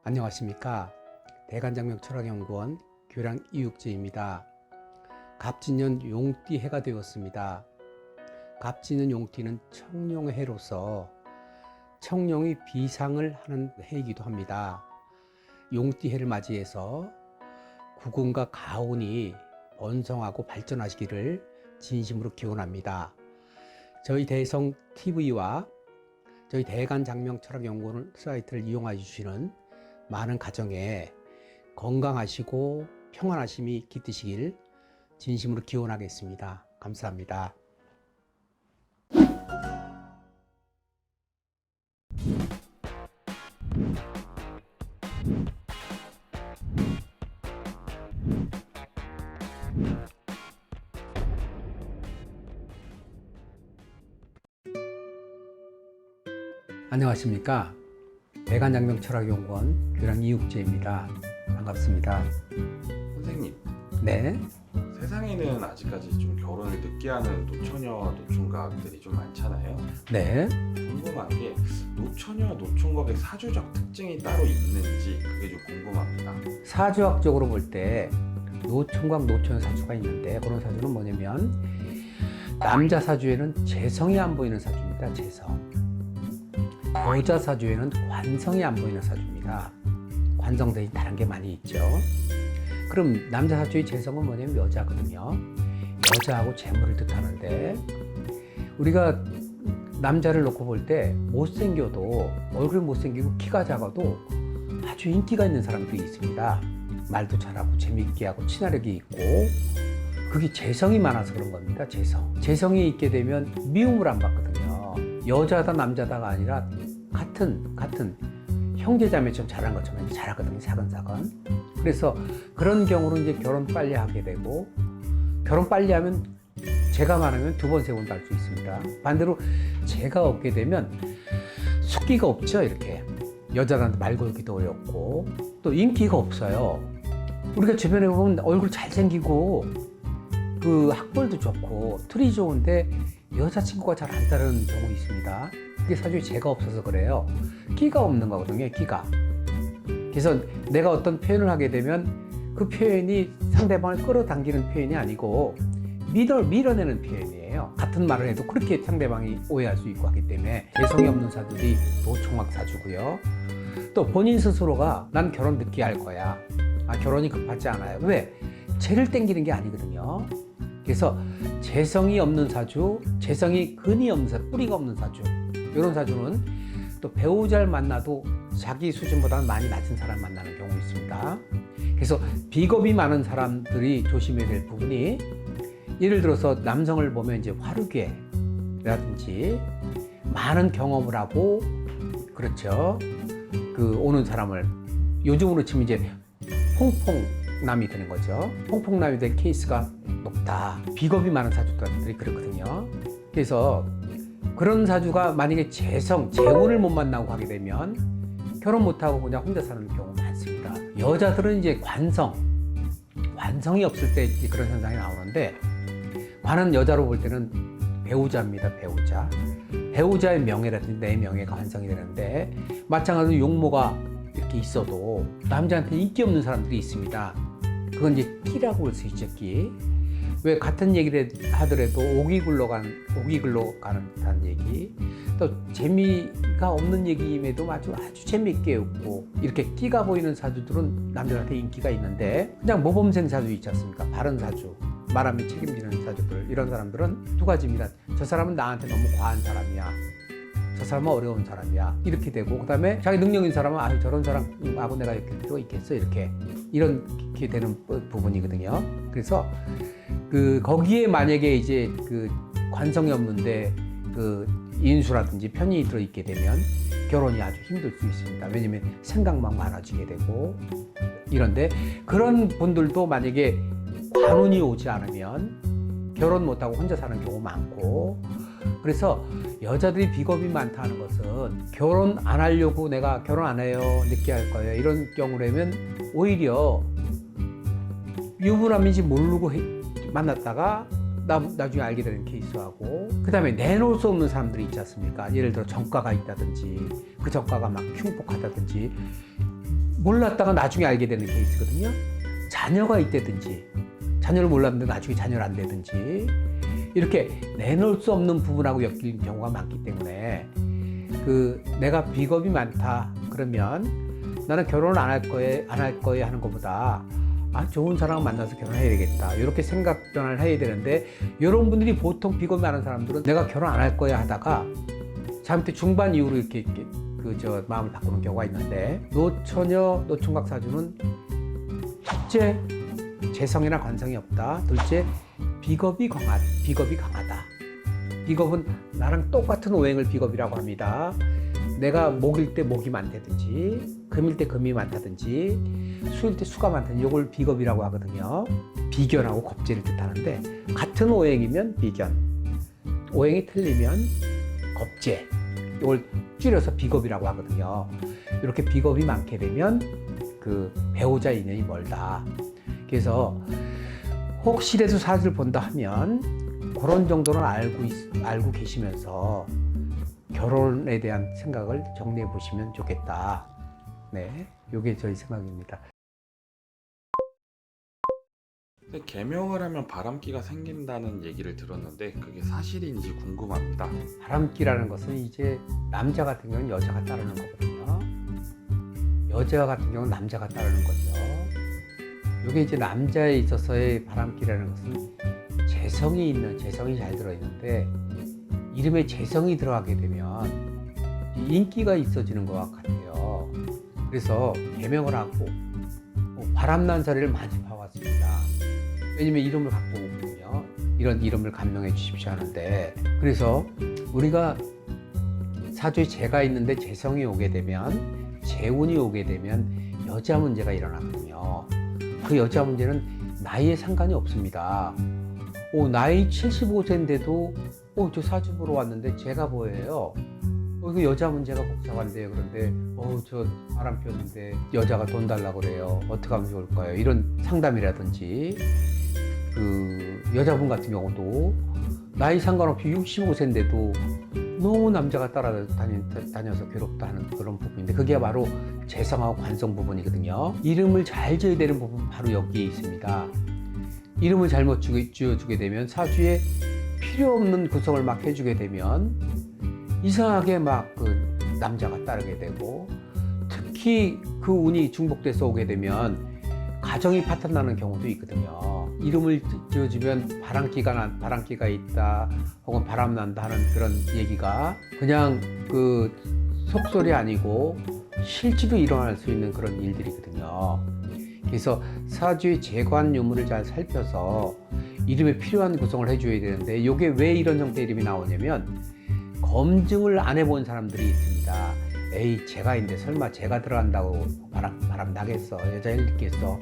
안녕하십니까. 대간장명철학연구원 교량 이육재입니다. 갑진년 용띠 해가 되었습니다. 갑진년 용띠는 청룡의 해로서 청룡이 비상을 하는 해이기도 합니다. 용띠 해를 맞이해서 구군과 가온이 번성하고 발전하시기를 진심으로 기원합니다. 저희 대성TV와 저희 대간장명철학연구원 사이트를 이용해 주시는 많은 가정에 건강하시고 평안하심이 깃드시길 진심으로 기원하겠습니다. 감사합니다. 안녕하십니까. 대간장명철학연구원 교량 이육재입니다. 반갑습니다. 선생님, 네. 세상에는 아직까지 좀 결혼을 늦게 하는 노처녀, 노총각들이 좀 많잖아요. 네. 궁금한 게 노처녀, 노총각의 사주적 특징이 따로 있는지 그게 좀 궁금합니다. 사주학적으로 볼 때 노총각, 노처녀 사주가 있는데 그런 사주는 뭐냐면 남자 사주에는 재성이 안 보이는 사주입니다. 재성. 여자 사주에는 관성이 안 보이는 사주입니다. 관성들이 다른 게 많이 있죠. 그럼 남자 사주의 재성은 뭐냐면 여자거든요. 여자하고 재물을 뜻하는데 우리가 남자를 놓고 볼 때 못생겨도 얼굴이 못생기고 키가 작아도 아주 인기가 있는 사람들이 있습니다. 말도 잘하고 재밌게 하고 친화력이 있고 그게 재성이 많아서 그런 겁니다. 재성이 있게 되면 미움을 안 받거든요. 여자다 남자다가 아니라 같은 형제자매처럼 잘하는 것처럼 잘하거든요. 사근사근. 그래서 그런 경우로 이제 결혼 빨리 하게 되고 결혼 빨리 하면 재가 많으면 두 번, 세 번도 할 수 있습니다. 반대로 재가 없게 되면 숙기가 없죠. 이렇게 여자들한테 말 걸기도 어렵고 또 인기가 없어요. 우리가 주변에 보면 얼굴 잘생기고 그 학벌도 좋고 틀이 좋은데 여자친구가 잘 안 따르는 경우 있습니다. 그게 사실 재가 없어서 그래요. 끼가 없는 거거든요. 끼가. 그래서 내가 어떤 표현을 하게 되면 그 표현이 상대방을 끌어당기는 표현이 아니고 밀어내는 표현이에요. 같은 말을 해도 그렇게 상대방이 오해할 수 있고 하기 때문에 재성이 없는 사주들이 노총각 사주고요. 또 본인 스스로가 난 결혼 늦게 할 거야. 결혼이 급하지 않아요. 왜? 재를 땡기는 게 아니거든요. 그래서 재성이 없는 사주, 재성이 근이 없는 사주, 뿌리가 없는 사주, 이런 사주는 또 배우자를 만나도 자기 수준보다는 많이 낮은 사람 만나는 경우 있습니다. 그래서 비겁이 많은 사람들이 조심해야 될 부분이 예를 들어서 남성을 보면 이제 화류계라든지 많은 경험을 하고 그렇죠. 그 오는 사람을 요즘으로 치면 이제 퐁퐁남이 되는 거죠. 퐁퐁남이 될 케이스가 높다. 비겁이 많은 사주들이 그렇거든요. 그래서 그런 사주가 만약에 재운을 못 만나고 가게 되면 결혼 못하고 그냥 혼자 사는 경우 많습니다. 여자들은 이제 관성이 없을 때 그런 현상이 나오는데 관은 여자로 볼 때는 배우자입니다. 배우자의 명예라든지 내 명예가 완성이 되는데 마찬가지로 용모가 이렇게 있어도 남자한테 인기 없는 사람들이 있습니다. 그건 이제 끼라고 볼 수 있죠. 끼. 왜 같은 얘기를 하더라도 오기 글로 가는 듯한 얘기, 또 재미가 없는 얘기임에도 아주 재미있게 웃고 이렇게 끼가 보이는 사주들은 남들한테 인기가 있는데 그냥 모범생 사주 있지 않습니까? 바른 사주, 말하면 책임지는 사주들, 이런 사람들은 두 가지입니다. 저 사람은 나한테 너무 과한 사람이야. 저 사람은 어려운 사람이야. 이렇게 되고 그 다음에 자기 능력 있는 사람은 저런 사람하고 내가 이렇게 필요가 있겠어. 이렇게 되는 부분이거든요. 그래서 거기에 만약에 이제 관성이 없는데 인수라든지 편인이 들어있게 되면 결혼이 아주 힘들 수 있습니다. 왜냐면 생각만 많아지게 되고 이런데 그런 분들도 만약에 관운이 오지 않으면 결혼 못하고 혼자 사는 경우 많고 그래서 여자들이 비겁이 많다는 것은 결혼 안 하려고 내가 결혼 안 해요. 늦게 할 거예요. 이런 경우라면 오히려 유부남인지 모르고 만났다가 나중에 알게 되는 케이스하고 그 다음에 내놓을 수 없는 사람들이 있지 않습니까? 예를 들어 정가가 있다든지 그 정가가 막 흉폭하다든지 몰랐다가 나중에 알게 되는 케이스거든요. 자녀가 있다든지, 자녀를 몰랐는데 나중에 자녀를 안 되든지, 이렇게 내놓을 수 없는 부분하고 엮이는 경우가 많기 때문에 내가 비겁이 많다 그러면 나는 결혼을 안 할 거에 하는 것보다 좋은 사람 만나서 결혼해야 되겠다 이렇게 생각 변화를 해야 되는데, 이런 분들이 보통 비겁이 많은 사람들은 내가 결혼 안 할 거야 하다가 잠시 중반 이후로 이렇게 마음을 바꾸는 경우가 있는데, 노처녀 노총각 사주는 첫째 재성이나 관성이 없다, 둘째 비겁이 강하다. 비겁은 나랑 똑같은 오행을 비겁이라고 합니다. 내가 목일 때 목이 많다든지, 금일 때 금이 많다든지, 수일 때 수가 많다든지, 이걸 비겁이라고 하거든요. 비견하고 겁재를 뜻하는데, 같은 오행이면 비견, 오행이 틀리면 겁재, 이걸 줄여서 비겁이라고 하거든요. 이렇게 비겁이 많게 되면 배우자 인연이 멀다. 그래서 혹시라도 사주를 본다 하면 그런 정도는 알고 계시면서 결혼에 대한 생각을 정리해 보시면 좋겠다. 네, 이게 저희 생각입니다. 근데 개명을 하면 바람기가 생긴다는 얘기를 들었는데 그게 사실인지 궁금합니다. 바람기라는 것은 이제 남자 같은 경우는 여자가 따르는 거거든요. 여자 같은 경우는 남자가 따르는 거죠. 이게 이제 남자에 있어서의 바람기라는 것은 재성이 잘 들어있는데, 이름에 재성이 들어가게 되면 인기가 있어지는 것 같아요. 그래서 개명을 하고 바람난 자리를 많이 봐왔습니다. 왜냐면 이름을 갖고 오거든요. 이런 이름을 감명해 주십시오 하는데, 그래서 우리가 사주에 재가 있는데 재성이 오게 되면, 재운이 오게 되면 여자 문제가 일어나거든요. 그 여자 문제는 나이에 상관이 없습니다. 나이 75세인데도 저 사주 보러 왔는데 제가 보여요. 이거 여자 문제가 복잡한데요. 그런데 저 바람 피웠는데 여자가 돈 달라고 그래요. 어떻게 하면 좋을까요? 이런 상담이라든지, 여자분 같은 경우도 나이 상관없이 65세인데도 너무 남자가 따라다녀서 괴롭다 하는 그런 부분인데, 그게 바로 재성하고 관성 부분이거든요. 이름을 잘 지어야 되는 부분 바로 여기에 있습니다. 이름을 잘못 지어주게 되면, 사주에 필요 없는 구성을 막 해주게 되면 이상하게 남자가 따르게 되고, 특히 그 운이 중복돼서 오게 되면 가정이 파탄나는 경우도 있거든요. 이름을 지어주면 바람기가 있다 혹은 바람난다 하는 그런 얘기가 그냥 속설이 아니고 실제로 일어날 수 있는 그런 일들이거든요. 그래서 사주의 재관 유무를 잘 살펴서 이름에 필요한 구성을 해줘야 되는데, 이게 왜 이런 형태의 이름이 나오냐면 검증을 안 해본 사람들이 있습니다. 에이, 재가 있는데 설마 재가 들어간다고 바람 나겠어, 여자일 있겠어.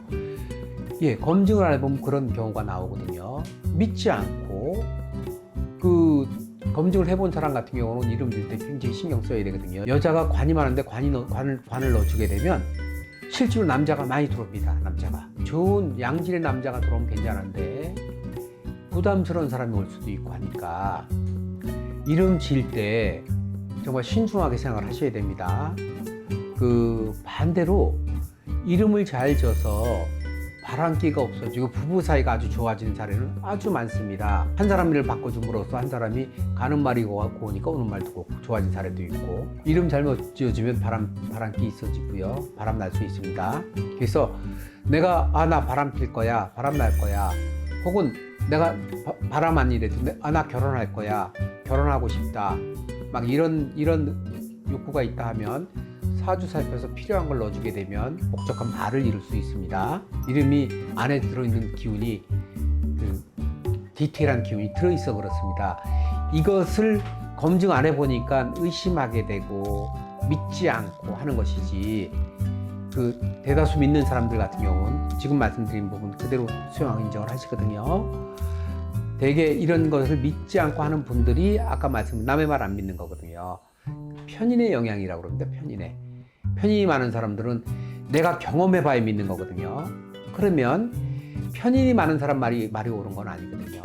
검증을 안 해보면 그런 경우가 나오거든요. 믿지 않고 검증을 해본 사람 같은 경우는 이름 질 때 굉장히 신경 써야 되거든요. 여자가 관이 많은데 관을 넣어주게 되면 실제로 남자가 많이 들어옵니다. 남자가 좋은 양질의 남자가 들어오면 괜찮은데 부담스러운 사람이 올 수도 있고 하니까 이름 지을 때 정말 신중하게 생각을 하셔야 됩니다. 반대로 이름을 잘 지어서 바람기가 없어지고 부부 사이가 아주 좋아지는 사례는 아주 많습니다. 한 사람을 바꿔줌으로써 한 사람이 가는 말이 고우니까 오는 말도 좋아진 사례도 있고, 이름 잘못 지어주면 바람기 있어지고요, 바람 날 수 있습니다. 그래서 내가 나 바람 필 거야, 바람 날 거야, 혹은 내가 바람 안 이래도 나 결혼할 거야, 결혼하고 싶다, 막 이런 욕구가 있다 하면 사주 살펴서 필요한 걸 넣어주게 되면 목적한 말을 이룰 수 있습니다. 이름이 안에 들어있는 기운이 디테일한 기운이 들어있어 그렇습니다. 이것을 검증 안 해보니까 의심하게 되고 믿지 않고 하는 것이지, 대다수 믿는 사람들 같은 경우는 지금 말씀드린 부분 그대로 수용하고 인정을 하시거든요. 대개 이런 것을 믿지 않고 하는 분들이 아까 말씀드린 남의 말 안 믿는 거거든요. 편인의 영향이라고 그럽니다. 편인이 많은 사람들은 내가 경험해봐야 믿는 거거든요. 그러면 편인이 많은 사람 말이 옳은 건 아니거든요.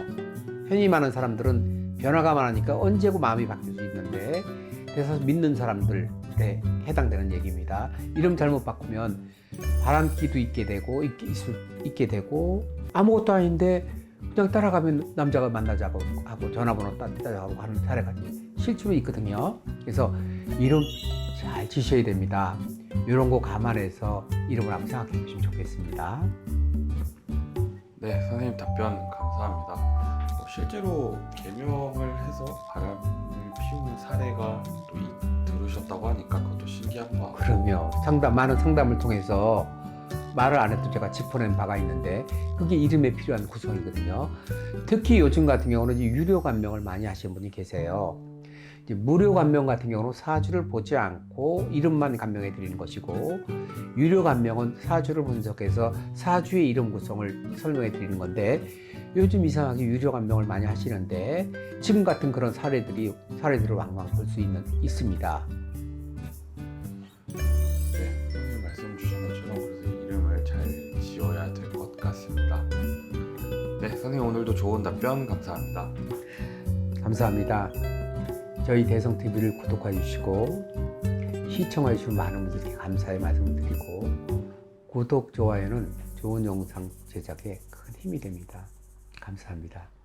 편인이 많은 사람들은 변화가 많으니까 언제고 마음이 바뀔 수 있는데, 그래서 믿는 사람들, 네, 해당되는 얘기입니다. 이름 잘못 바꾸면 바람기도 있게 되고 아무것도 아닌데 그냥 따라가면 남자가 만나자고 하고 전화번호 따자고 하는 사례가 실제로 있거든요. 그래서 이름 잘 지셔야 됩니다. 이런 거 감안해서 이름을 한번 생각해 보시면 좋겠습니다. 네, 선생님 답변 감사합니다. 실제로 개명을 해서 바람을 피우는 사례가 또 들으셨다고 하니까 그것도 신기한 것 같아요. 그럼요. 많은 상담을 통해서 말을 안 해도 제가 짚어낸 바가 있는데 그게 이름에 필요한 구성이거든요. 특히 요즘 같은 경우는 이제 유료 감명을 많이 하시는 분이 계세요. 이제 무료 감명 같은 경우는 사주를 보지 않고 이름만 감명해 드리는 것이고, 유료 감명은 사주를 분석해서 사주의 이름 구성을 설명해 드리는 건데, 요즘 이상하게 유료 감명을 많이 하시는데 지금 같은 그런 사례들을 왕왕 볼 수 있습니다. 네, 선생님 말씀 주신 것처럼 그래서 이름을 잘 지어야 될 것 같습니다. 네, 선생님 오늘도 좋은 답변 감사합니다. 감사합니다. 저희 대성TV를 구독해 주시고 시청해 주신 많은 분들께 감사의 말씀을 드리고, 구독, 좋아요는 좋은 영상 제작에 큰 힘이 됩니다. 감사합니다.